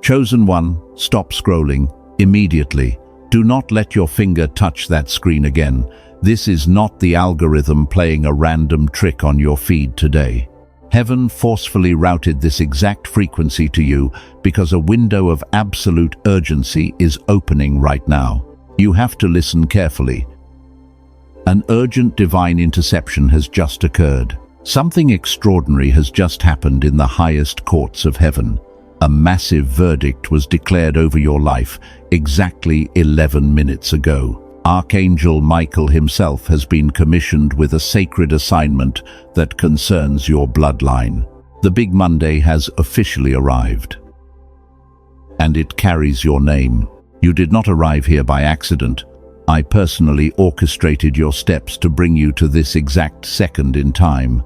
Chosen one, stop scrolling immediately. Do not let your finger touch that screen again. This is not the algorithm playing a random trick on your feed today. Heaven forcefully routed this exact frequency to you because a window of absolute urgency is opening right now. You have to listen carefully. An urgent divine interception has just occurred. Something extraordinary has just happened in the highest courts of heaven. A massive verdict was declared over your life exactly 11 minutes ago. Archangel Michael himself has been commissioned with a sacred assignment that concerns your bloodline. The Big Monday has officially arrived. And it carries your name. You did not arrive here by accident. I personally orchestrated your steps to bring you to this exact second in time.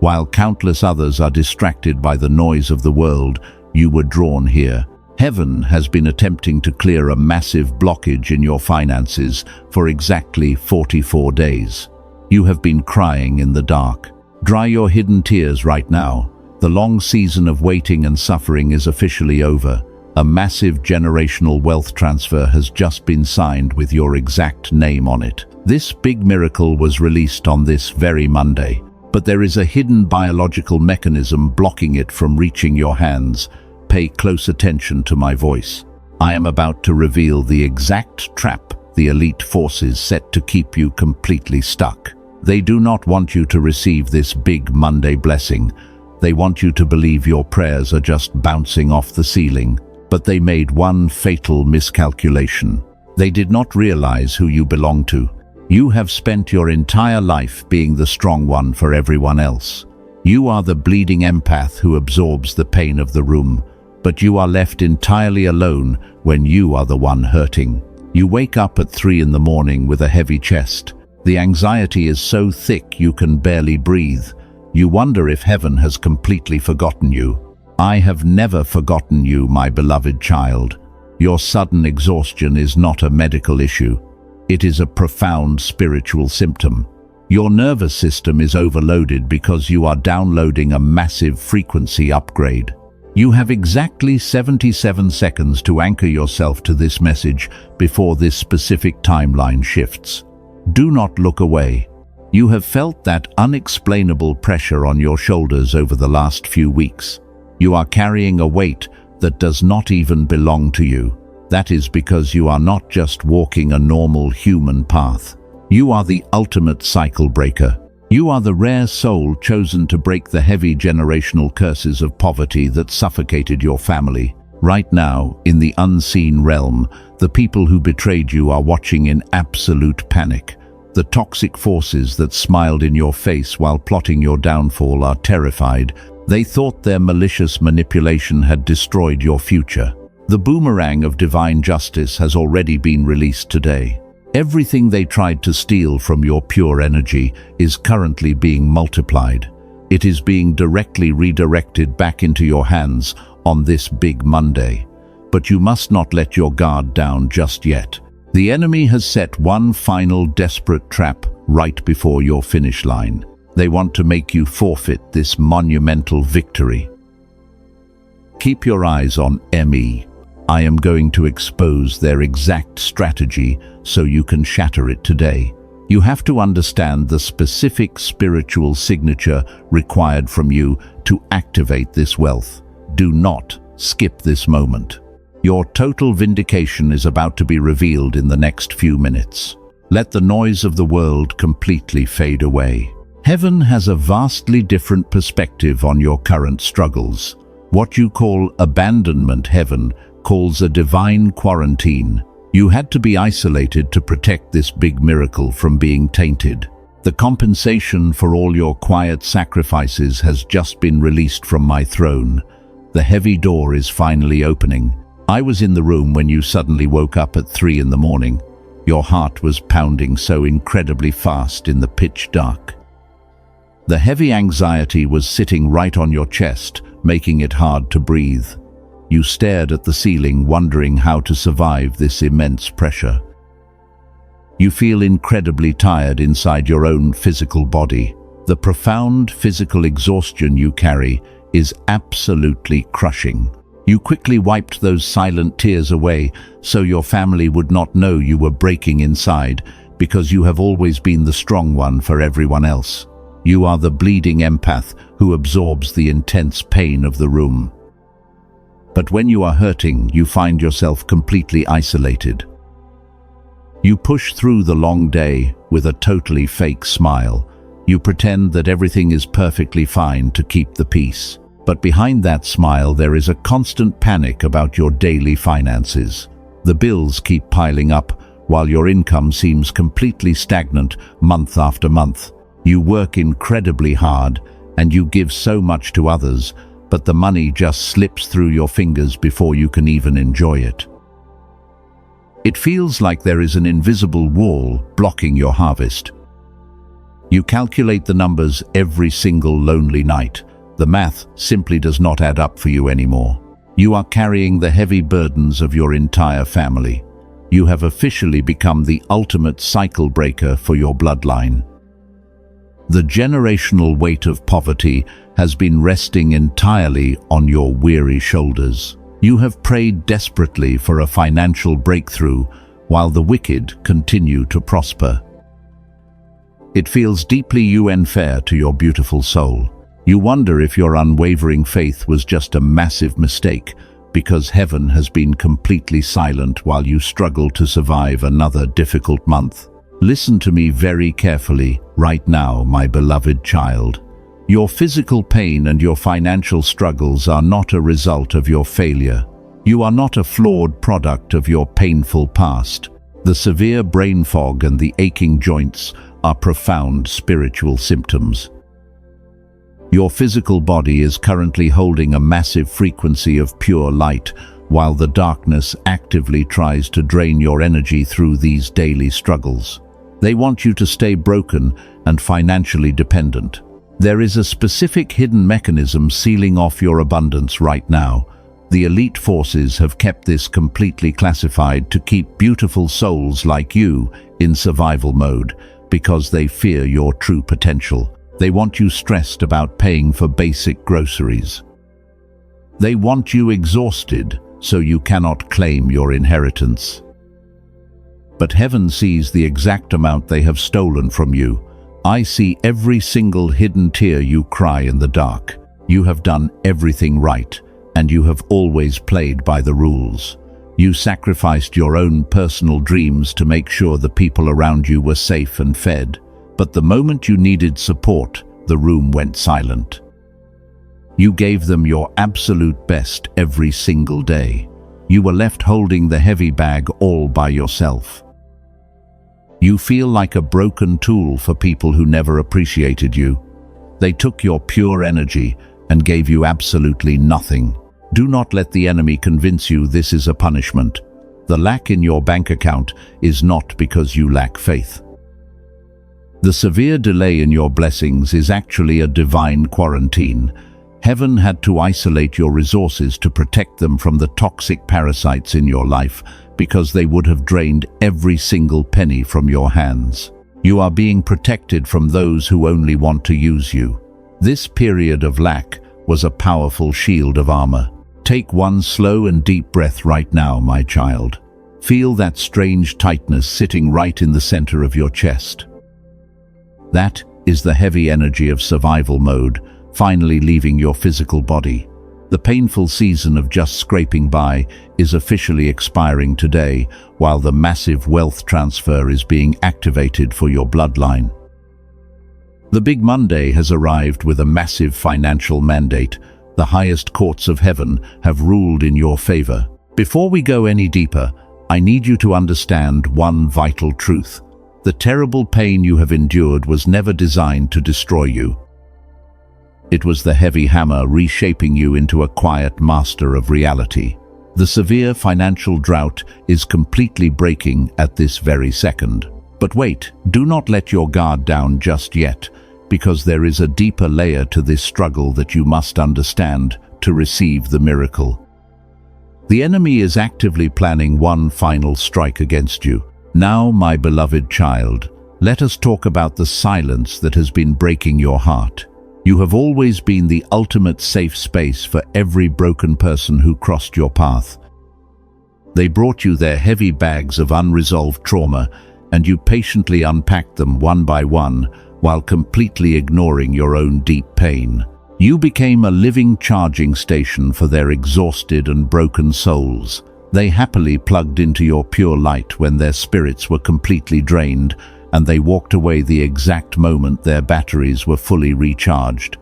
While countless others are distracted by the noise of the world, you were drawn here. Heaven has been attempting to clear a massive blockage in your finances for exactly 44 days. You have been crying in the dark. Dry your hidden tears right now. The long season of waiting and suffering is officially over. A massive generational wealth transfer has just been signed with your exact name on it. This big miracle was released on this very Monday, but there is a hidden biological mechanism blocking it from reaching your hands. Pay close attention to my voice. I am about to reveal the exact trap the elite forces set to keep you completely stuck. They do not want you to receive this big Monday blessing. They want you to believe your prayers are just bouncing off the ceiling. But they made one fatal miscalculation. They did not realize who you belong to. You have spent your entire life being the strong one for everyone else. You are the bleeding empath who absorbs the pain of the room. But you are left entirely alone when you are the one hurting. You wake up at 3 in the morning with a heavy chest. The anxiety is so thick you can barely breathe. You wonder if heaven has completely forgotten you. I have never forgotten you, my beloved child. Your sudden exhaustion is not a medical issue. It is a profound spiritual symptom. Your nervous system is overloaded because you are downloading a massive frequency upgrade. You have exactly 77 seconds to anchor yourself to this message before this specific timeline shifts. Do not look away. You have felt that unexplainable pressure on your shoulders over the last few weeks. You are carrying a weight that does not even belong to you. That is because you are not just walking a normal human path. You are the ultimate cycle breaker. You are the rare soul chosen to break the heavy generational curses of poverty that suffocated your family. Right now, in the unseen realm, the people who betrayed you are watching in absolute panic. The toxic forces that smiled in your face while plotting your downfall are terrified. They thought their malicious manipulation had destroyed your future. The boomerang of divine justice has already been released today. Everything they tried to steal from your pure energy is currently being multiplied. It is being directly redirected back into your hands on this big Monday. But you must not let your guard down just yet. The enemy has set one final desperate trap right before your finish line. They want to make you forfeit this monumental victory. Keep your eyes on ME. I am going to expose their exact strategy so you can shatter it today. You have to understand the specific spiritual signature required from you to activate this wealth. Do not skip this moment. Your total vindication is about to be revealed in the next few minutes. Let the noise of the world completely fade away. Heaven has a vastly different perspective on your current struggles. What you call abandonment, heaven calls a divine quarantine. You had to be isolated to protect this big miracle from being tainted. The compensation for all your quiet sacrifices has just been released from my throne. The heavy door is finally opening. I was in the room when you suddenly woke up at 3 in the morning. Your heart was pounding so incredibly fast in the pitch dark. The heavy anxiety was sitting right on your chest, making it hard to breathe. You stared at the ceiling, wondering how to survive this immense pressure. You feel incredibly tired inside your own physical body. The profound physical exhaustion you carry is absolutely crushing. You quickly wiped those silent tears away so your family would not know you were breaking inside, because you have always been the strong one for everyone else. You are the bleeding empath who absorbs the intense pain of the room. But when you are hurting, you find yourself completely isolated. You push through the long day with a totally fake smile. You pretend that everything is perfectly fine to keep the peace. But behind that smile there is a constant panic about your daily finances. The bills keep piling up while your income seems completely stagnant month after month. You work incredibly hard and you give so much to others, but the money just slips through your fingers before you can even enjoy it. It feels like there is an invisible wall blocking your harvest. You calculate the numbers every single lonely night. The math simply does not add up for you anymore. You are carrying the heavy burdens of your entire family. You have officially become the ultimate cycle breaker for your bloodline. The generational weight of poverty has been resting entirely on your weary shoulders. You have prayed desperately for a financial breakthrough while the wicked continue to prosper. It feels deeply unfair to your beautiful soul. You wonder if your unwavering faith was just a massive mistake, because heaven has been completely silent while you struggle to survive another difficult month. Listen to me very carefully right now, my beloved child. Your physical pain and your financial struggles are not a result of your failure. You are not a flawed product of your painful past. The severe brain fog and the aching joints are profound spiritual symptoms. Your physical body is currently holding a massive frequency of pure light, while the darkness actively tries to drain your energy through these daily struggles. They want you to stay broken and financially dependent. There is a specific hidden mechanism sealing off your abundance right now. The elite forces have kept this completely classified to keep beautiful souls like you in survival mode, because they fear your true potential. They want you stressed about paying for basic groceries. They want you exhausted so you cannot claim your inheritance. But heaven sees the exact amount they have stolen from you. I see every single hidden tear you cry in the dark. You have done everything right, and you have always played by the rules. You sacrificed your own personal dreams to make sure the people around you were safe and fed. But the moment you needed support, the room went silent. You gave them your absolute best every single day. You were left holding the heavy bag all by yourself. You feel like a broken tool for people who never appreciated you. They took your pure energy and gave you absolutely nothing. Do not let the enemy convince you this is a punishment. The lack in your bank account is not because you lack faith. The severe delay in your blessings is actually a divine quarantine. Heaven had to isolate your resources to protect them from the toxic parasites in your life, because they would have drained every single penny from your hands. You are being protected from those who only want to use you. This period of lack was a powerful shield of armor. Take one slow and deep breath right now, my child. Feel that strange tightness sitting right in the center of your chest. That is the heavy energy of survival mode, finally leaving your physical body. The painful season of just scraping by is officially expiring today, while the massive wealth transfer is being activated for your bloodline. The big Monday has arrived with a massive financial mandate. The highest courts of heaven have ruled in your favor. Before we go any deeper, I need you to understand one vital truth. The terrible pain you have endured was never designed to destroy you. It was the heavy hammer reshaping you into a quiet master of reality. The severe financial drought is completely breaking at this very second. But wait, do not let your guard down just yet, because there is a deeper layer to this struggle that you must understand to receive the miracle. The enemy is actively planning one final strike against you. Now, my beloved child, let us talk about the silence that has been breaking your heart. You have always been the ultimate safe space for every broken person who crossed your path. They brought you their heavy bags of unresolved trauma, and you patiently unpacked them one by one while completely ignoring your own deep pain. You became a living charging station for their exhausted and broken souls. They happily plugged into your pure light when their spirits were completely drained, and they walked away the exact moment their batteries were fully recharged.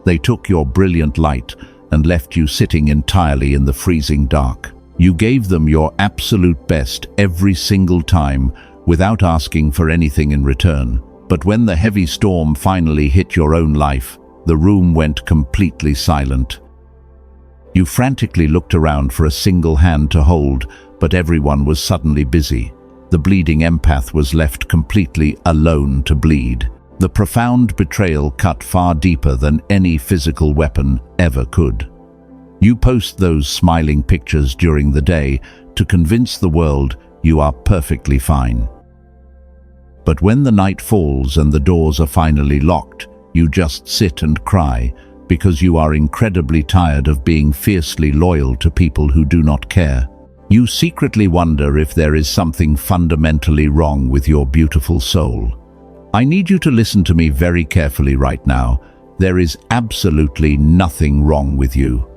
They took your brilliant light and left you sitting entirely in the freezing dark. You gave them your absolute best every single time without asking for anything in return. But when the heavy storm finally hit your own life, the room went completely silent. You frantically looked around for a single hand to hold, but everyone was suddenly busy. The bleeding empath was left completely alone to bleed. The profound betrayal cut far deeper than any physical weapon ever could. You post those smiling pictures during the day to convince the world you are perfectly fine. But when the night falls and the doors are finally locked, you just sit and cry because you are incredibly tired of being fiercely loyal to people who do not care. You secretly wonder if there is something fundamentally wrong with your beautiful soul. I need you to listen to me very carefully right now. There is absolutely nothing wrong with you.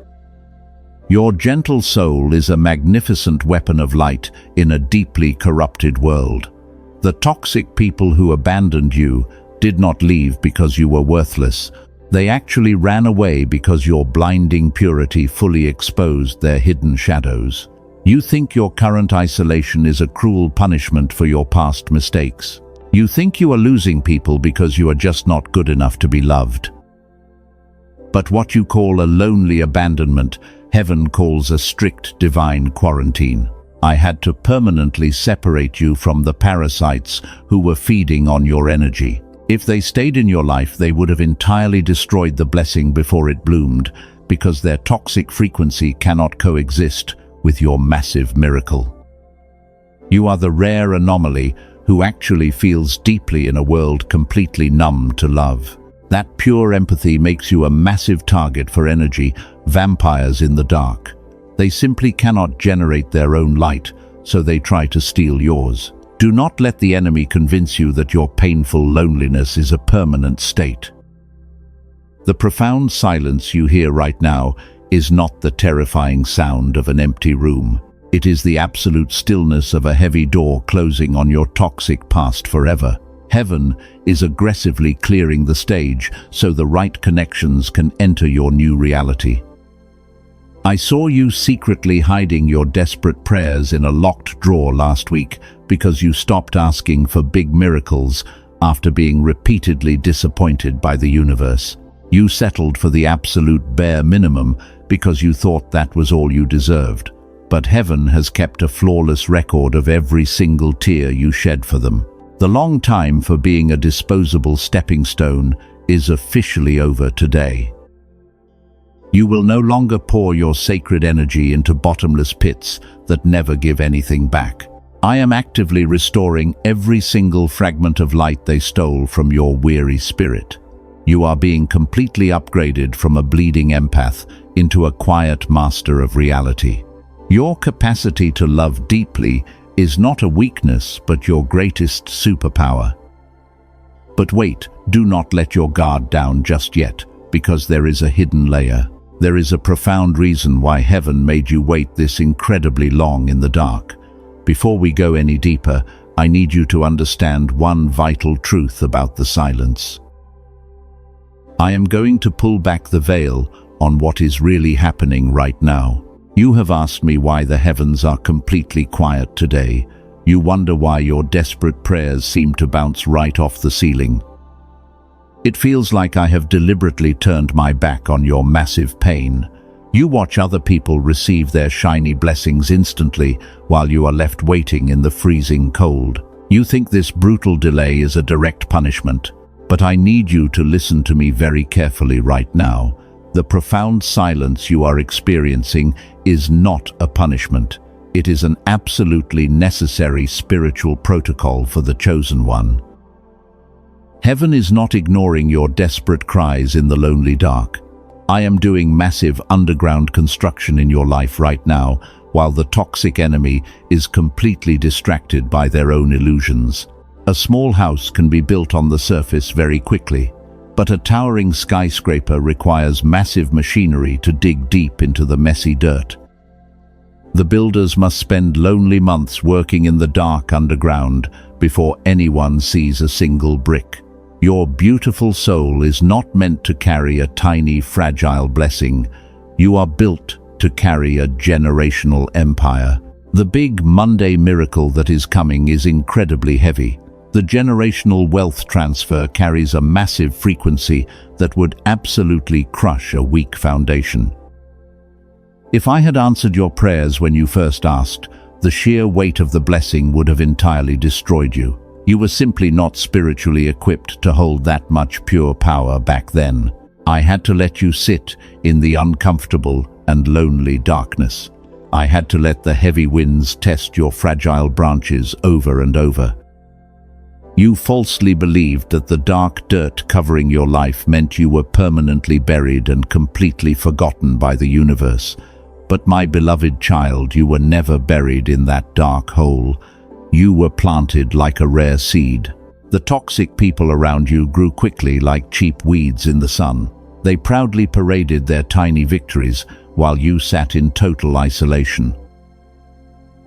Your gentle soul is a magnificent weapon of light in a deeply corrupted world. The toxic people who abandoned you did not leave because you were worthless. They actually ran away because your blinding purity fully exposed their hidden shadows. You think your current isolation is a cruel punishment for your past mistakes. You think you are losing people because you are just not good enough to be loved. But what you call a lonely abandonment, heaven calls a strict divine quarantine. I had to permanently separate you from the parasites who were feeding on your energy. If they stayed in your life, they would have entirely destroyed the blessing before it bloomed, because their toxic frequency cannot coexist with your massive miracle. You are the rare anomaly who actually feels deeply in a world completely numb to love. That pure empathy makes you a massive target for energy vampires in the dark. They simply cannot generate their own light, so they try to steal yours. Do not let the enemy convince you that your painful loneliness is a permanent state. The profound silence you hear right now is not the terrifying sound of an empty room. It is the absolute stillness of a heavy door closing on your toxic past forever. Heaven is aggressively clearing the stage so the right connections can enter your new reality. I saw you secretly hiding your desperate prayers in a locked drawer last week because you stopped asking for big miracles after being repeatedly disappointed by the universe. You settled for the absolute bare minimum because you thought that was all you deserved. But heaven has kept a flawless record of every single tear you shed for them. The long time for being a disposable stepping stone is officially over today. You will no longer pour your sacred energy into bottomless pits that never give anything back. I am actively restoring every single fragment of light they stole from your weary spirit. You are being completely upgraded from a bleeding empath into a quiet master of reality. Your capacity to love deeply is not a weakness, but your greatest superpower. But wait, do not let your guard down just yet, because there is a hidden layer. There is a profound reason why heaven made you wait this incredibly long in the dark. Before we go any deeper, I need you to understand one vital truth about the silence. I am going to pull back the veil on what is really happening right now. You have asked me why the heavens are completely quiet today. You wonder why your desperate prayers seem to bounce right off the ceiling. It feels like I have deliberately turned my back on your massive pain. You watch other people receive their shiny blessings instantly while you are left waiting in the freezing cold. You think this brutal delay is a direct punishment, but I need you to listen to me very carefully right now. The profound silence you are experiencing is not a punishment. It is an absolutely necessary spiritual protocol for the chosen one. Heaven is not ignoring your desperate cries in the lonely dark. I am doing massive underground construction in your life right now, while the toxic enemy is completely distracted by their own illusions. A small house can be built on the surface very quickly, but a towering skyscraper requires massive machinery to dig deep into the messy dirt. The builders must spend lonely months working in the dark underground before anyone sees a single brick. Your beautiful soul is not meant to carry a tiny, fragile blessing. You are built to carry a generational empire. The big Monday miracle that is coming is incredibly heavy. The generational wealth transfer carries a massive frequency that would absolutely crush a weak foundation. If I had answered your prayers when you first asked, the sheer weight of the blessing would have entirely destroyed you. You were simply not spiritually equipped to hold that much pure power back then. I had to let you sit in the uncomfortable and lonely darkness. I had to let the heavy winds test your fragile branches over and over. You falsely believed that the dark dirt covering your life meant you were permanently buried and completely forgotten by the universe. But my beloved child, you were never buried in that dark hole. You were planted like a rare seed. The toxic people around you grew quickly like cheap weeds in the sun. They proudly paraded their tiny victories while you sat in total isolation.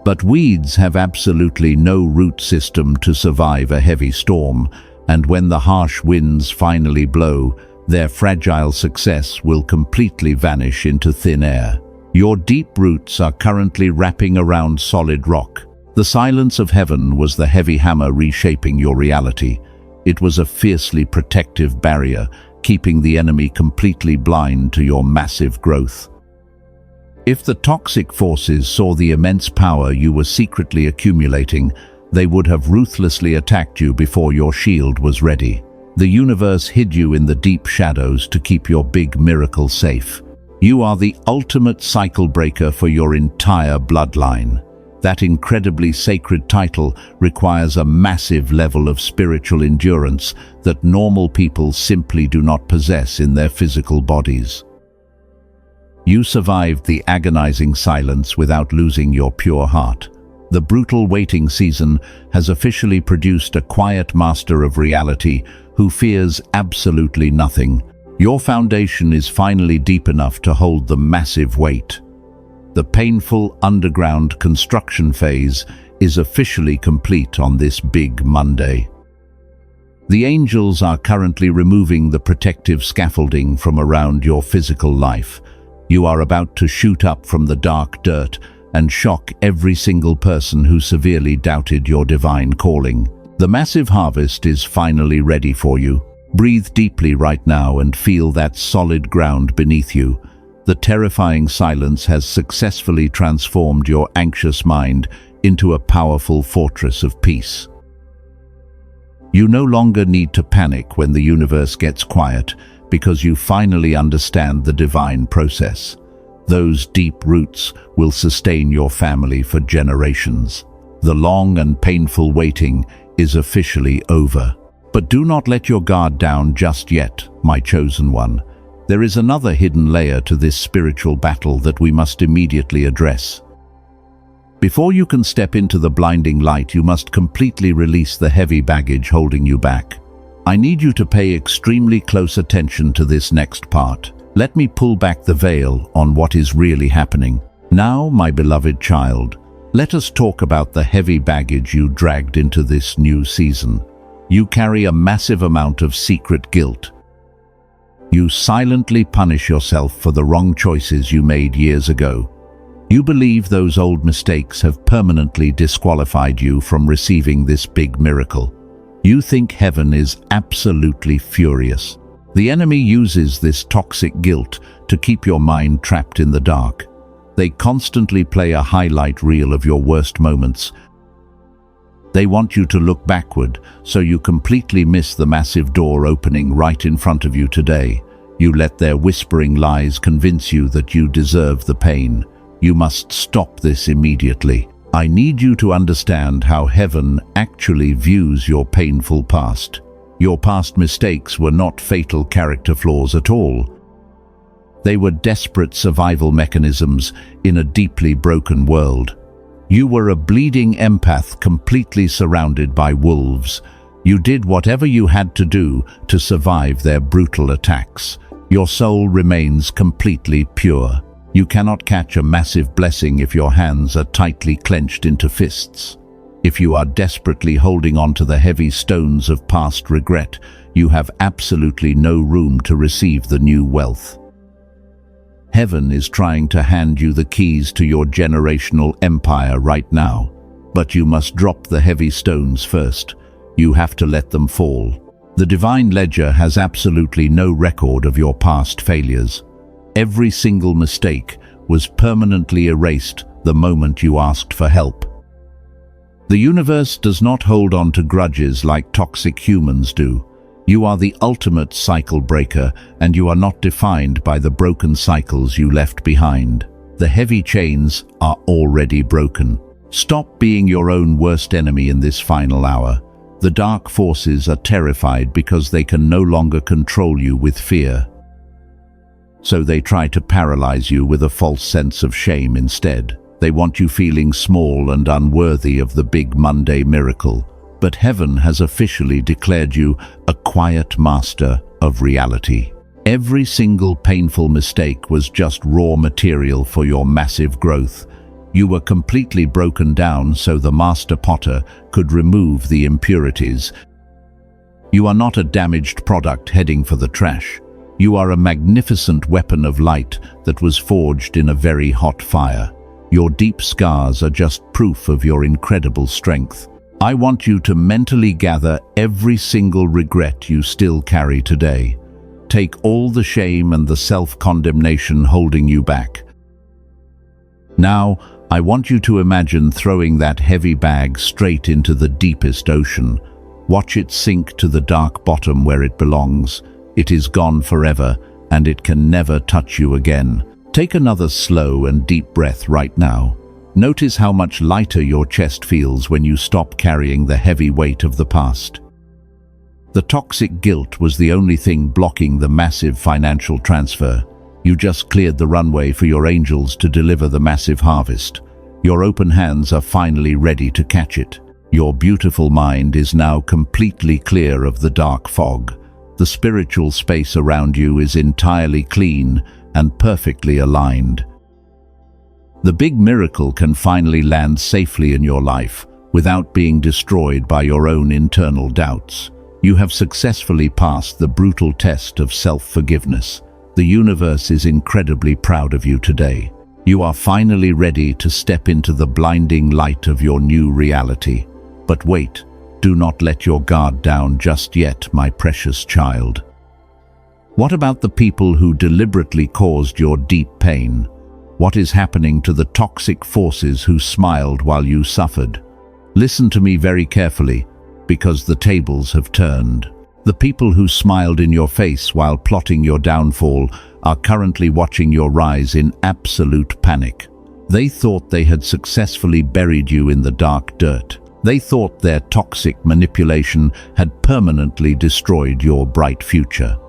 But weeds have absolutely no root system to survive a heavy storm, and when the harsh winds finally blow, their fragile success will completely vanish into thin air. Your deep roots are currently wrapping around solid rock. The silence of heaven was the heavy hammer reshaping your reality. It was a fiercely protective barrier, keeping the enemy completely blind to your massive growth. If the toxic forces saw the immense power you were secretly accumulating, they would have ruthlessly attacked you before your shield was ready. The universe hid you in the deep shadows to keep your big miracle safe. You are the ultimate cycle breaker for your entire bloodline. That incredibly sacred title requires a massive level of spiritual endurance that normal people simply do not possess in their physical bodies. You survived the agonizing silence without losing your pure heart. The brutal waiting season has officially produced a quiet master of reality who fears absolutely nothing. Your foundation is finally deep enough to hold the massive weight. The painful underground construction phase is officially complete on this big Monday. The angels are currently removing the protective scaffolding from around your physical life. You are about to shoot up from the dark dirt and shock every single person who severely doubted your divine calling. The massive harvest is finally ready for you. Breathe deeply right now and feel that solid ground beneath you. The terrifying silence has successfully transformed your anxious mind into a powerful fortress of peace. You no longer need to panic when the universe gets quiet, because you finally understand the divine process. Those deep roots will sustain your family for generations. The long and painful waiting is officially over. But do not let your guard down just yet, my chosen one. There is another hidden layer to this spiritual battle that we must immediately address. Before you can step into the blinding light, you must completely release the heavy baggage holding you back. I need you to pay extremely close attention to this next part. Let me pull back the veil on what is really happening. Now, my beloved child, let us talk about the heavy baggage you dragged into this new season. You carry a massive amount of secret guilt. You silently punish yourself for the wrong choices you made years ago. You believe those old mistakes have permanently disqualified you from receiving this big miracle. You think heaven is absolutely furious. The enemy uses this toxic guilt to keep your mind trapped in the dark. They constantly play a highlight reel of your worst moments. They want you to look backward, so you completely miss the massive door opening right in front of you today. You let their whispering lies convince you that you deserve the pain. You must stop this immediately. I need you to understand how heaven actually views your painful past. Your past mistakes were not fatal character flaws at all. They were desperate survival mechanisms in a deeply broken world. You were a bleeding empath completely surrounded by wolves. You did whatever you had to do to survive their brutal attacks. Your soul remains completely pure. You cannot catch a massive blessing if your hands are tightly clenched into fists. If you are desperately holding on to the heavy stones of past regret, you have absolutely no room to receive the new wealth. Heaven is trying to hand you the keys to your generational empire right now, but you must drop the heavy stones first. You have to let them fall. The divine ledger has absolutely no record of your past failures. Every single mistake was permanently erased the moment you asked for help. The universe does not hold on to grudges like toxic humans do. You are the ultimate cycle breaker, and you are not defined by the broken cycles you left behind. The heavy chains are already broken. Stop being your own worst enemy in this final hour. The dark forces are terrified because they can no longer control you with fear. So they try to paralyze you with a false sense of shame instead. They want you feeling small and unworthy of the big Monday miracle. But heaven has officially declared you a quiet master of reality. Every single painful mistake was just raw material for your massive growth. You were completely broken down so the master potter could remove the impurities. You are not a damaged product heading for the trash. You are a magnificent weapon of light that was forged in a very hot fire. Your deep scars are just proof of your incredible strength. I want you to mentally gather every single regret you still carry today. Take all the shame and the self-condemnation holding you back. Now, I want you to imagine throwing that heavy bag straight into the deepest ocean. Watch it sink to the dark bottom where it belongs. It is gone forever, and it can never touch you again. Take another slow and deep breath right now. Notice how much lighter your chest feels when you stop carrying the heavy weight of the past. The toxic guilt was the only thing blocking the massive financial transfer. You just cleared the runway for your angels to deliver the massive harvest. Your open hands are finally ready to catch it. Your beautiful mind is now completely clear of the dark fog. The spiritual space around you is entirely clean and perfectly aligned. The big miracle can finally land safely in your life without being destroyed by your own internal doubts. You have successfully passed the brutal test of self-forgiveness. The universe is incredibly proud of you today. You are finally ready to step into the blinding light of your new reality. But wait, do not let your guard down just yet, my precious child. What about the people who deliberately caused your deep pain? What is happening to the toxic forces who smiled while you suffered? Listen to me very carefully, because the tables have turned. The people who smiled in your face while plotting your downfall are currently watching your rise in absolute panic. They thought they had successfully buried you in the dark dirt. They thought their toxic manipulation had permanently destroyed your bright future.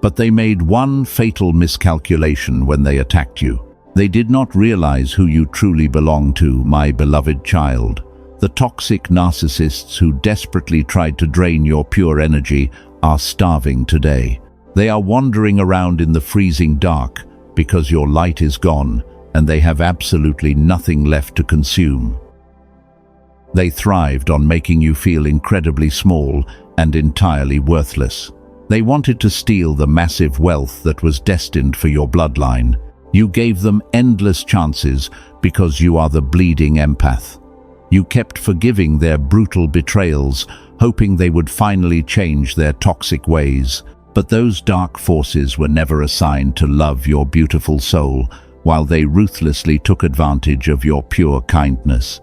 But they made one fatal miscalculation when they attacked you. They did not realize who you truly belong to, my beloved child. The toxic narcissists who desperately tried to drain your pure energy are starving today. They are wandering around in the freezing dark because your light is gone and they have absolutely nothing left to consume. They thrived on making you feel incredibly small and entirely worthless. They wanted to steal the massive wealth that was destined for your bloodline. You gave them endless chances because you are the bleeding empath. You kept forgiving their brutal betrayals, hoping they would finally change their toxic ways. But those dark forces were never assigned to love your beautiful soul, while they ruthlessly took advantage of your pure kindness.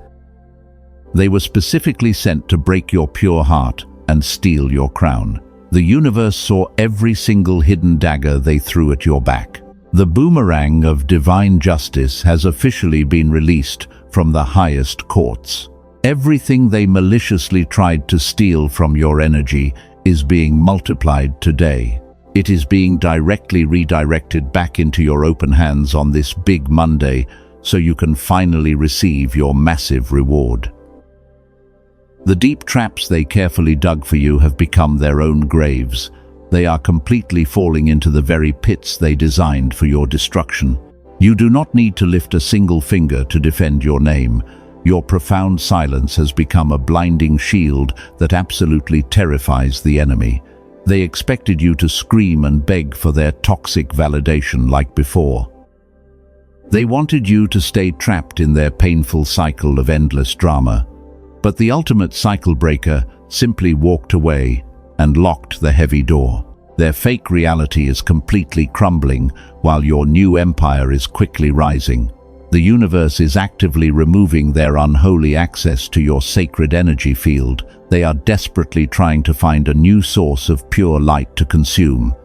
They were specifically sent to break your pure heart and steal your crown. The universe saw every single hidden dagger they threw at your back. The boomerang of divine justice has officially been released from the highest courts. Everything they maliciously tried to steal from your energy is being multiplied today. It is being directly redirected back into your open hands on this big Monday, so you can finally receive your massive reward. The deep traps they carefully dug for you have become their own graves. They are completely falling into the very pits they designed for your destruction. You do not need to lift a single finger to defend your name. Your profound silence has become a blinding shield that absolutely terrifies the enemy. They expected you to scream and beg for their toxic validation like before. They wanted you to stay trapped in their painful cycle of endless drama. But the ultimate cycle breaker simply walked away and locked the heavy door. Their fake reality is completely crumbling while your new empire is quickly rising. The universe is actively removing their unholy access to your sacred energy field. They are desperately trying to find a new source of pure light to consume.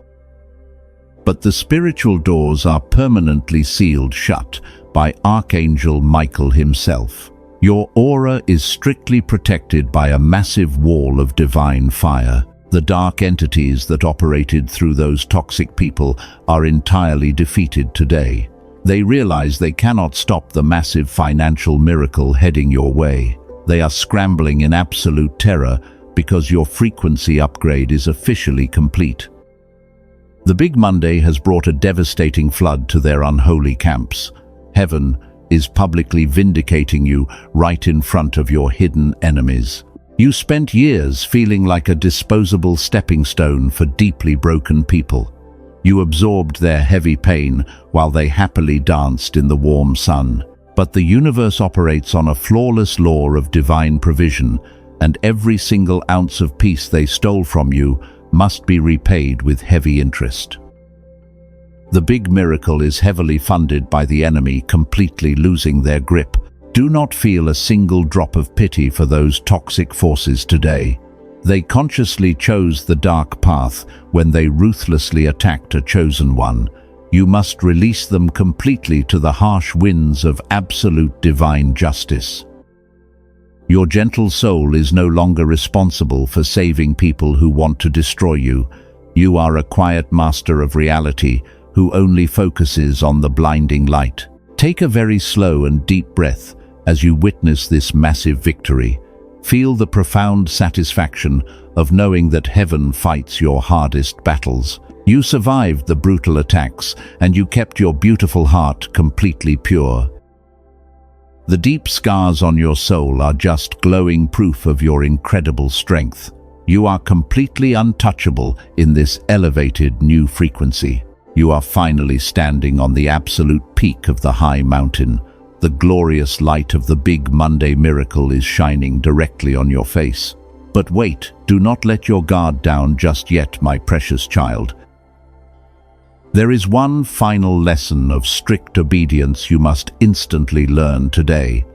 But the spiritual doors are permanently sealed shut by Archangel Michael himself. Your aura is strictly protected by a massive wall of divine fire. The dark entities that operated through those toxic people are entirely defeated today. They realize they cannot stop the massive financial miracle heading your way. They are scrambling in absolute terror because your frequency upgrade is officially complete. The Big Monday has brought a devastating flood to their unholy camps. Heaven is publicly vindicating you right in front of your hidden enemies. You spent years feeling like a disposable stepping stone for deeply broken people. You absorbed their heavy pain while they happily danced in the warm sun. But the universe operates on a flawless law of divine provision, and every single ounce of peace they stole from you must be repaid with heavy interest. The big miracle is heavily funded by the enemy completely losing their grip. Do not feel a single drop of pity for those toxic forces today. They consciously chose the dark path when they ruthlessly attacked a chosen one. You must release them completely to the harsh winds of absolute divine justice. Your gentle soul is no longer responsible for saving people who want to destroy you. You are a quiet master of reality who only focuses on the blinding light. Take a very slow and deep breath as you witness this massive victory. Feel the profound satisfaction of knowing that heaven fights your hardest battles. You survived the brutal attacks, and you kept your beautiful heart completely pure. The deep scars on your soul are just glowing proof of your incredible strength. You are completely untouchable in this elevated new frequency. You are finally standing on the absolute peak of the high mountain. The glorious light of the Big Monday miracle is shining directly on your face. But wait, do not let your guard down just yet, my precious child. There is one final lesson of strict obedience you must instantly learn today.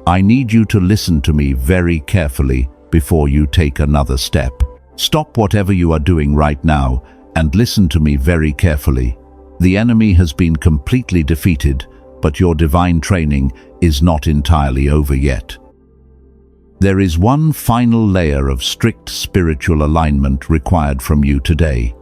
I need you to listen to me very carefully before you take another step. Stop whatever you are doing right now and listen to me very carefully. The enemy has been completely defeated, but your divine training is not entirely over yet. There is one final layer of strict spiritual alignment required from you today.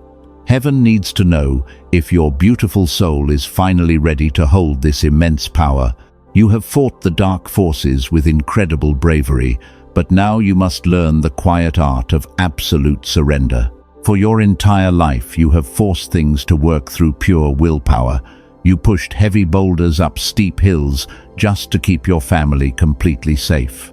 Heaven needs to know if your beautiful soul is finally ready to hold this immense power. You have fought the dark forces with incredible bravery, but now you must learn the quiet art of absolute surrender. For your entire life, you have forced things to work through pure willpower. You pushed heavy boulders up steep hills just to keep your family completely safe.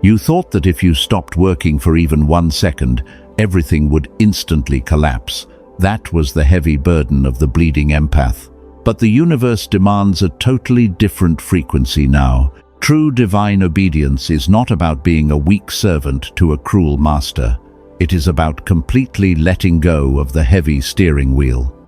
You thought that if you stopped working for even 1 second, everything would instantly collapse. That was the heavy burden of the bleeding empath. But the universe demands a totally different frequency now. True divine obedience is not about being a weak servant to a cruel master. It is about completely letting go of the heavy steering wheel.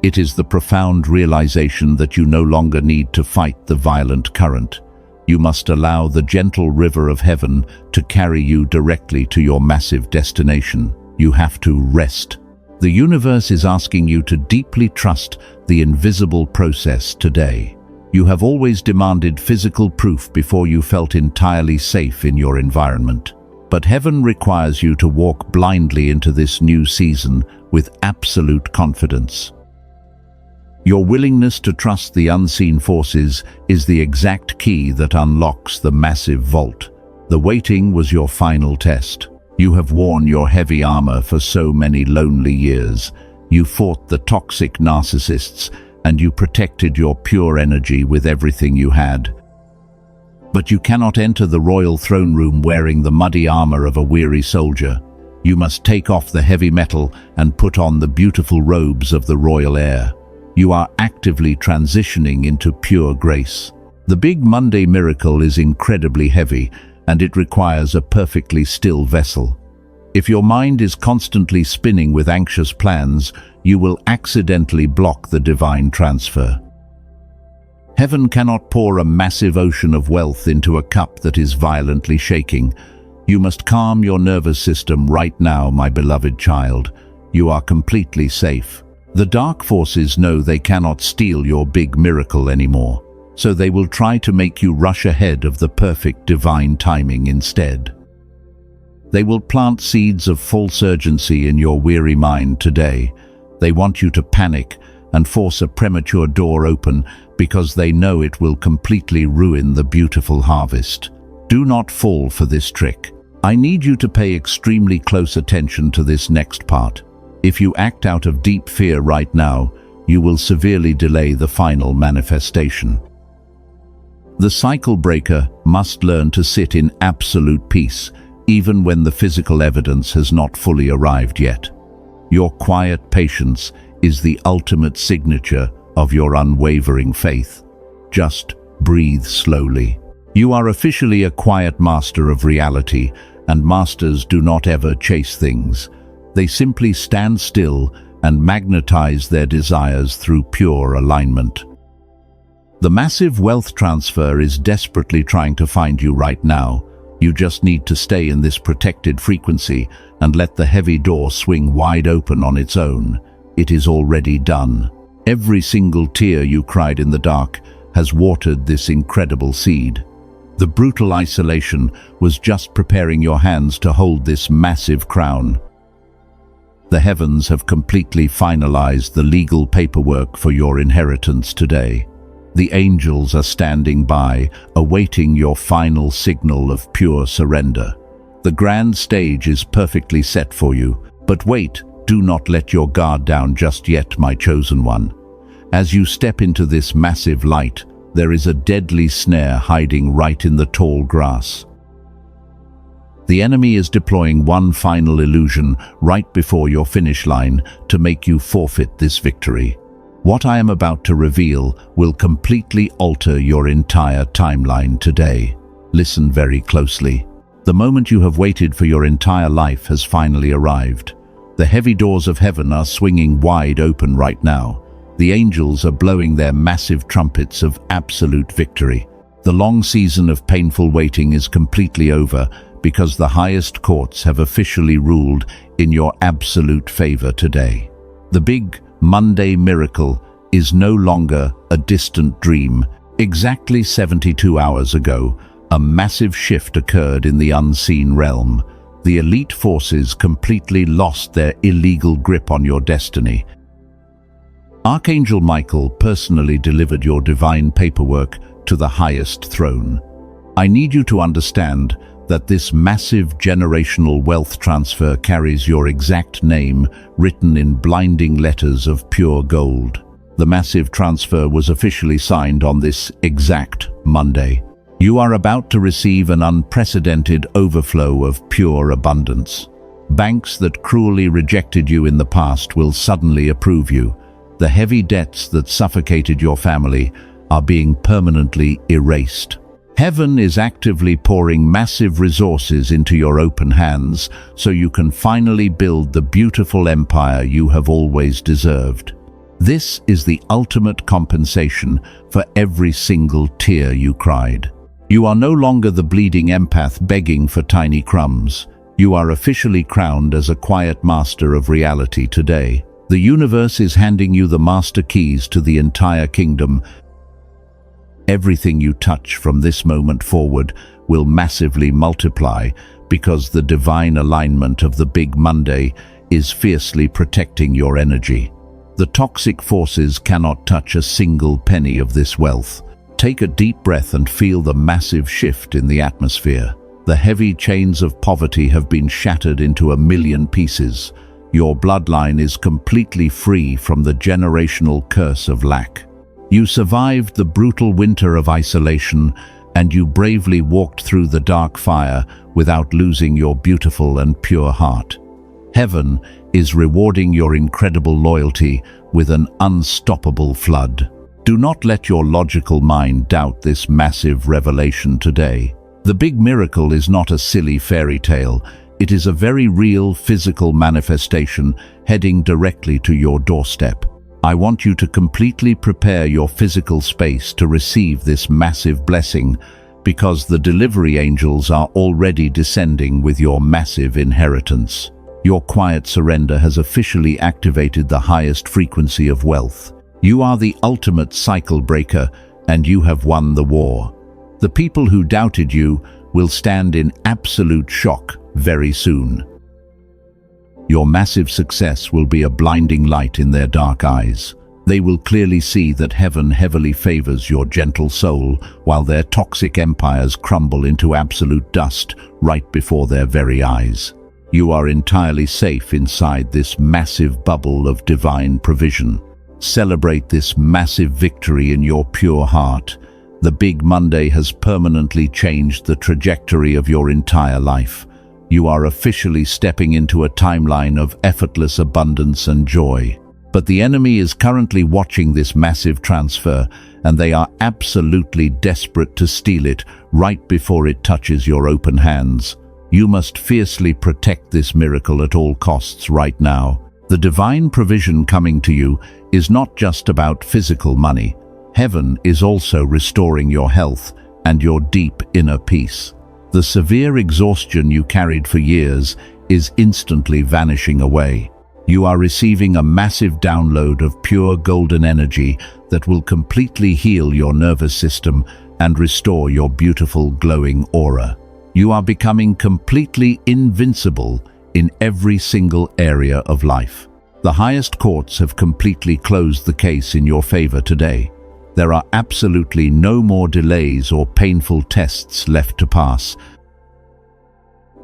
It is the profound realization that you no longer need to fight the violent current. You must allow the gentle river of heaven to carry you directly to your massive destination. You have to rest. The universe is asking you to deeply trust the invisible process today. You have always demanded physical proof before you felt entirely safe in your environment. But heaven requires you to walk blindly into this new season with absolute confidence. Your willingness to trust the unseen forces is the exact key that unlocks the massive vault. The waiting was your final test. You have worn your heavy armor for so many lonely years. You fought the toxic narcissists, and you protected your pure energy with everything you had. But you cannot enter the royal throne room wearing the muddy armor of a weary soldier. You must take off the heavy metal and put on the beautiful robes of the royal heir. You are actively transitioning into pure grace. The big Monday miracle is incredibly heavy, and it requires a perfectly still vessel. If your mind is constantly spinning with anxious plans, you will accidentally block the divine transfer. Heaven cannot pour a massive ocean of wealth into a cup that is violently shaking. You must calm your nervous system right now, my beloved child. You are completely safe. The dark forces know they cannot steal your big miracle anymore, so they will try to make you rush ahead of the perfect divine timing instead. They will plant seeds of false urgency in your weary mind today. They want you to panic and force a premature door open because they know it will completely ruin the beautiful harvest. Do not fall for this trick. I need you to pay extremely close attention to this next part. If you act out of deep fear right now, you will severely delay the final manifestation. The cycle breaker must learn to sit in absolute peace, even when the physical evidence has not fully arrived yet. Your quiet patience is the ultimate signature of your unwavering faith. Just breathe slowly. You are officially a quiet master of reality, and masters do not ever chase things. They simply stand still and magnetize their desires through pure alignment. The massive wealth transfer is desperately trying to find you right now. You just need to stay in this protected frequency and let the heavy door swing wide open on its own. It is already done. Every single tear you cried in the dark has watered this incredible seed. The brutal isolation was just preparing your hands to hold this massive crown. The heavens have completely finalized the legal paperwork for your inheritance today. The angels are standing by, awaiting your final signal of pure surrender. The grand stage is perfectly set for you, but wait, do not let your guard down just yet, my chosen one. As you step into this massive light, there is a deadly snare hiding right in the tall grass. The enemy is deploying one final illusion right before your finish line to make you forfeit this victory. What I am about to reveal will completely alter your entire timeline today. Listen very closely. The moment you have waited for your entire life has finally arrived. The heavy doors of heaven are swinging wide open right now. The angels are blowing their massive trumpets of absolute victory. The long season of painful waiting is completely over because the highest courts have officially ruled in your absolute favor today. The big Monday miracle is no longer a distant dream. Exactly 72 hours ago, a massive shift occurred in the unseen realm. The elite forces completely lost their illegal grip on your destiny. Archangel Michael personally delivered your divine paperwork to the highest throne. I need you to understand that this massive generational wealth transfer carries your exact name written in blinding letters of pure gold. The massive transfer was officially signed on this exact Monday. You are about to receive an unprecedented overflow of pure abundance. Banks that cruelly rejected you in the past will suddenly approve you. The heavy debts that suffocated your family are being permanently erased. Heaven is actively pouring massive resources into your open hands so you can finally build the beautiful empire you have always deserved. This is the ultimate compensation for every single tear you cried. You are no longer the bleeding empath begging for tiny crumbs. You are officially crowned as a quiet master of reality today. The universe is handing you the master keys to the entire kingdom. Everything you touch from this moment forward will massively multiply because the divine alignment of the Big Monday is fiercely protecting your energy. The toxic forces cannot touch a single penny of this wealth. Take a deep breath and feel the massive shift in the atmosphere. The heavy chains of poverty have been shattered into a million pieces. Your bloodline is completely free from the generational curse of lack. You survived the brutal winter of isolation, and you bravely walked through the dark fire without losing your beautiful and pure heart. Heaven is rewarding your incredible loyalty with an unstoppable flood. Do not let your logical mind doubt this massive revelation today. The big miracle is not a silly fairy tale. It is a very real physical manifestation heading directly to your doorstep. I want you to completely prepare your physical space to receive this massive blessing, because the delivery angels are already descending with your massive inheritance. Your quiet surrender has officially activated the highest frequency of wealth. You are the ultimate cycle breaker, and you have won the war. The people who doubted you will stand in absolute shock very soon. Your massive success will be a blinding light in their dark eyes. They will clearly see that heaven heavily favors your gentle soul, while their toxic empires crumble into absolute dust right before their very eyes. You are entirely safe inside this massive bubble of divine provision. Celebrate this massive victory in your pure heart. The Big Monday has permanently changed the trajectory of your entire life. You are officially stepping into a timeline of effortless abundance and joy. But the enemy is currently watching this massive transfer, and they are absolutely desperate to steal it right before it touches your open hands. You must fiercely protect this miracle at all costs right now. The divine provision coming to you is not just about physical money. Heaven is also restoring your health and your deep inner peace. The severe exhaustion you carried for years is instantly vanishing away. You are receiving a massive download of pure golden energy that will completely heal your nervous system and restore your beautiful glowing aura. You are becoming completely invincible in every single area of life. The highest courts have completely closed the case in your favor today. There are absolutely no more delays or painful tests left to pass.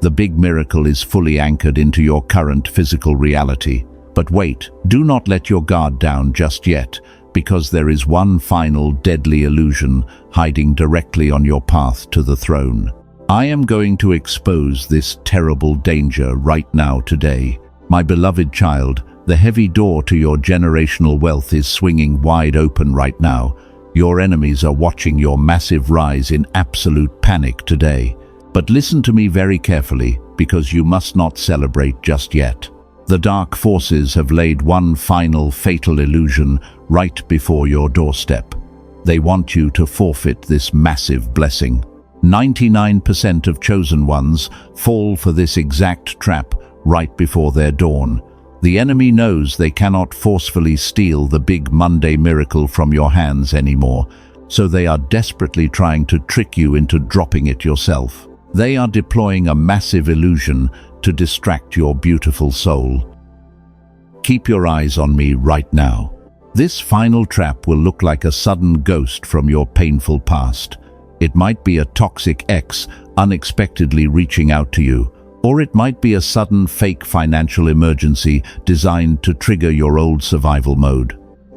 The big miracle is fully anchored into your current physical reality. But wait, do not let your guard down just yet, because there is one final deadly illusion hiding directly on your path to the throne. I am going to expose this terrible danger right now today. My beloved child, the heavy door to your generational wealth is swinging wide open right now. Your enemies are watching your massive rise in absolute panic today. But listen to me very carefully, because you must not celebrate just yet. The dark forces have laid one final fatal illusion right before your doorstep. They want you to forfeit this massive blessing. 99% of chosen ones fall for this exact trap right before their dawn. The enemy knows they cannot forcefully steal the Big Monday miracle from your hands anymore, so they are desperately trying to trick you into dropping it yourself. They are deploying a massive illusion to distract your beautiful soul. Keep your eyes on me right now. This final trap will look like a sudden ghost from your painful past. It might be a toxic ex unexpectedly reaching out to you, or it might be a sudden fake financial emergency designed to trigger your old survival mode.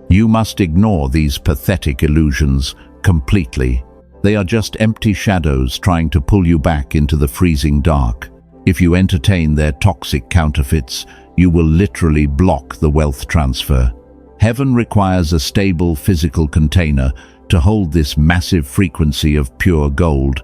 You must ignore these pathetic illusions completely. They are just empty shadows trying to pull you back into the freezing dark. If you entertain their toxic counterfeits, you will literally block the wealth transfer. Heaven requires a stable physical container to hold this massive frequency of pure gold.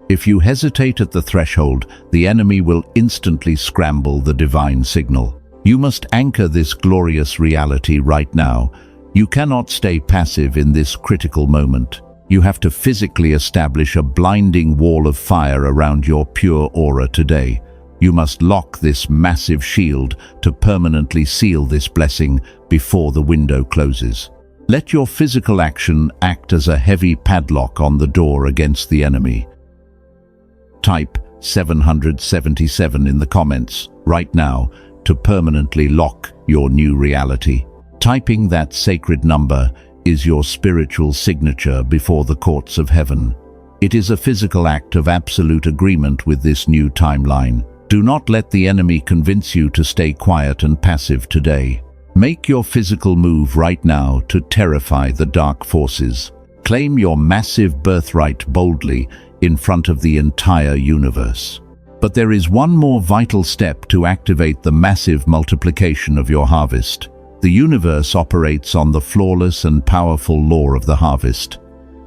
If you hesitate at the threshold, the enemy will instantly scramble the divine signal. You must anchor this glorious reality right now. You cannot stay passive in this critical moment. You have to physically establish a blinding wall of fire around your pure aura today. You must lock this massive shield to permanently seal this blessing before the window closes. Let your physical action act as a heavy padlock on the door against the enemy. Type 777 in the comments right now to permanently lock your new reality. Typing that sacred number is your spiritual signature before the courts of heaven. It is a physical act of absolute agreement with this new timeline. Do not let the enemy convince you to stay quiet and passive today. Make your physical move right now to terrify the dark forces. Claim your massive birthright boldly in front of the entire universe. But there is one more vital step to activate the massive multiplication of your harvest. The universe operates on the flawless and powerful law of the harvest.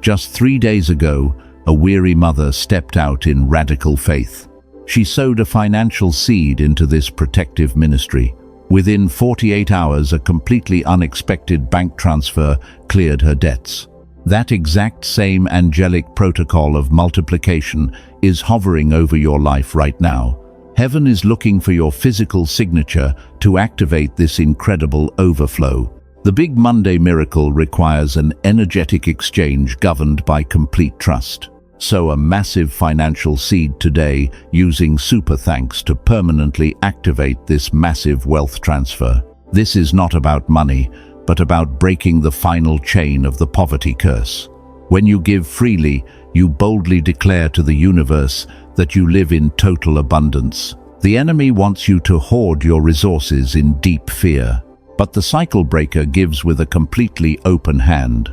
Just 3 days ago, a weary mother stepped out in radical faith. She sowed a financial seed into this protective ministry. Within 48 hours, a completely unexpected bank transfer cleared her debts. That exact same angelic protocol of multiplication is hovering over your life right now. Heaven is looking for your physical signature to activate this incredible overflow. The Big Monday miracle requires an energetic exchange governed by complete trust. Sow a massive financial seed today using super thanks to permanently activate this massive wealth transfer. This is not about money, but about breaking the final chain of the poverty curse. When you give freely, you boldly declare to the universe that you live in total abundance. The enemy wants you to hoard your resources in deep fear, but the cycle breaker gives with a completely open hand.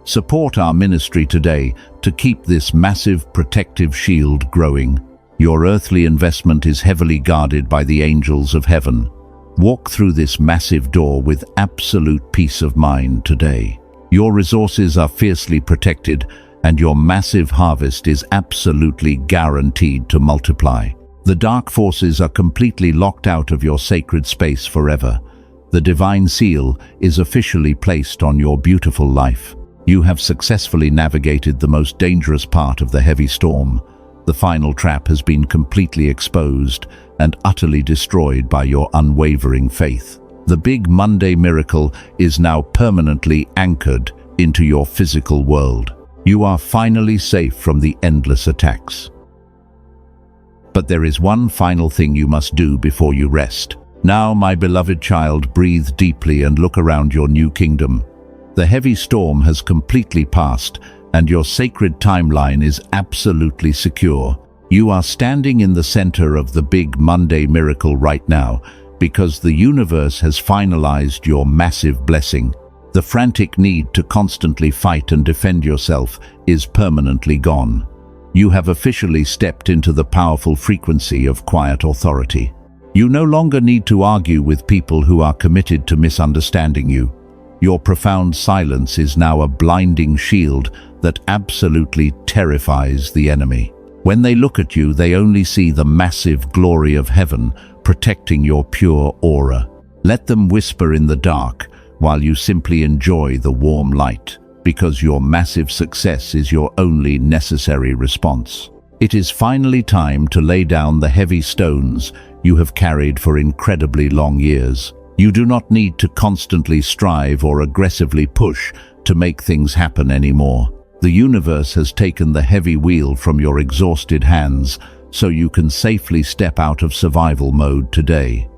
Support our ministry today to keep this massive protective shield growing. Your earthly investment is heavily guarded by the angels of heaven. Walk through this massive door with absolute peace of mind today. Your resources are fiercely protected, and your massive harvest is absolutely guaranteed to multiply. The dark forces are completely locked out of your sacred space forever. The divine seal is officially placed on your beautiful life. You have successfully navigated the most dangerous part of the heavy storm. The final trap has been completely exposed and utterly destroyed by your unwavering faith. The Big Monday miracle is now permanently anchored into your physical world. You are finally safe from the endless attacks. But there is one final thing you must do before you rest. Now, my beloved child, breathe deeply and look around your new kingdom. The heavy storm has completely passed, and your sacred timeline is absolutely secure. You are standing in the center of the Big Monday miracle right now, because the universe has finalized your massive blessing. The frantic need to constantly fight and defend yourself is permanently gone. You have officially stepped into the powerful frequency of quiet authority. You no longer need to argue with people who are committed to misunderstanding you. Your profound silence is now a blinding shield that absolutely terrifies the enemy. When they look at you, they only see the massive glory of heaven protecting your pure aura. Let them whisper in the dark while you simply enjoy the warm light, because your massive success is your only necessary response. It is finally time to lay down the heavy stones you have carried for incredibly long years. You do not need to constantly strive or aggressively push to make things happen anymore. The universe has taken the heavy wheel from your exhausted hands, so you can safely step out of survival mode today.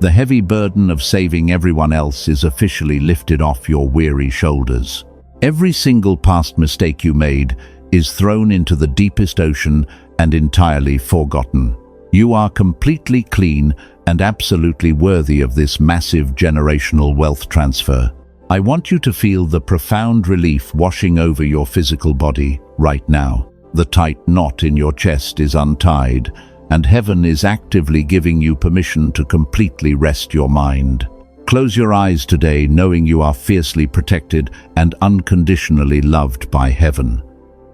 The heavy burden of saving everyone else is officially lifted off your weary shoulders. Every single past mistake you made is thrown into the deepest ocean and entirely forgotten. You are completely clean and absolutely worthy of this massive generational wealth transfer. I want you to feel the profound relief washing over your physical body right now. The tight knot in your chest is untied, and heaven is actively giving you permission to completely rest your mind. Close your eyes today, knowing you are fiercely protected and unconditionally loved by heaven.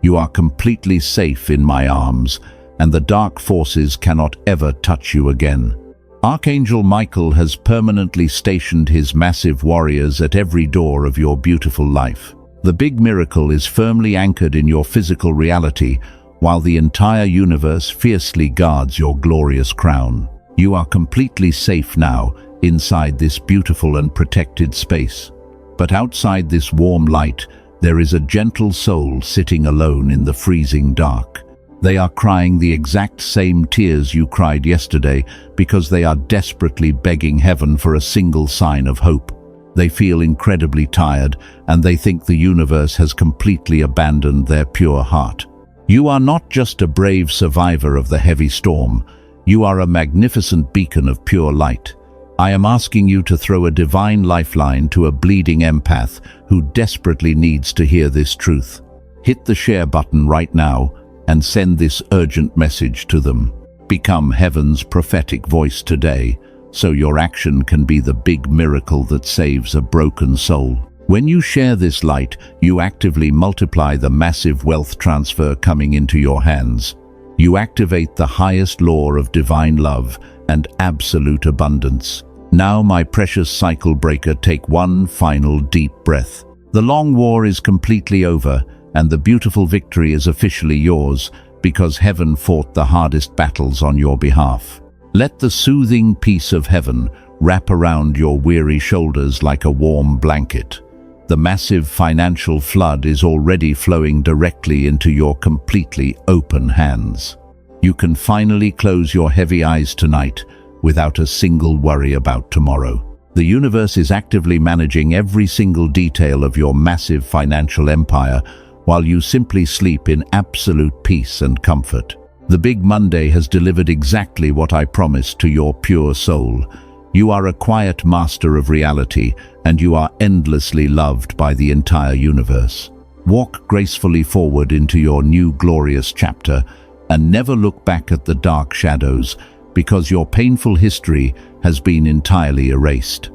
You are completely safe in my arms, and the dark forces cannot ever touch you again. Archangel Michael has permanently stationed his massive warriors at every door of your beautiful life. The big miracle is firmly anchored in your physical reality, while the entire universe fiercely guards your glorious crown. You are completely safe now, inside this beautiful and protected space. But outside this warm light, there is a gentle soul sitting alone in the freezing dark. They are crying the exact same tears you cried yesterday because they are desperately begging heaven for a single sign of hope. They feel incredibly tired, and they think the universe has completely abandoned their pure heart. You are not just a brave survivor of the heavy storm. You are a magnificent beacon of pure light. I am asking you to throw a divine lifeline to a bleeding empath who desperately needs to hear this truth. Hit the share button right now and send this urgent message to them. Become heaven's prophetic voice today, so your action can be the big miracle that saves a broken soul. When you share this light, you actively multiply the massive wealth transfer coming into your hands. You activate the highest law of divine love and absolute abundance. Now, my precious cycle breaker, take one final deep breath. The long war is completely over, and the beautiful victory is officially yours because heaven fought the hardest battles on your behalf. Let the soothing peace of heaven wrap around your weary shoulders like a warm blanket. The massive financial flood is already flowing directly into your completely open hands. You can finally close your heavy eyes tonight without a single worry about tomorrow. The universe is actively managing every single detail of your massive financial empire while you simply sleep in absolute peace and comfort. The Big Monday has delivered exactly what I promised to your pure soul. You are a quiet master of reality, and you are endlessly loved by the entire universe. Walk gracefully forward into your new glorious chapter, and never look back at the dark shadows, because your painful history has been entirely erased.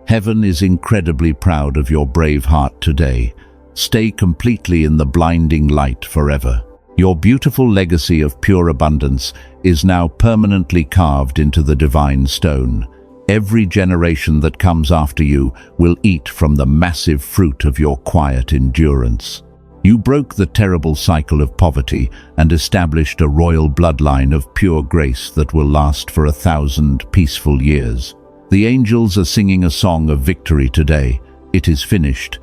Heaven is incredibly proud of your brave heart today. Stay completely in the blinding light forever. Your beautiful legacy of pure abundance is now permanently carved into the divine stone. Every generation that comes after you will eat from the massive fruit of your quiet endurance. You broke the terrible cycle of poverty and established a royal bloodline of pure grace that will last for 1,000 peaceful years. The angels are singing a song of victory today. It is finished.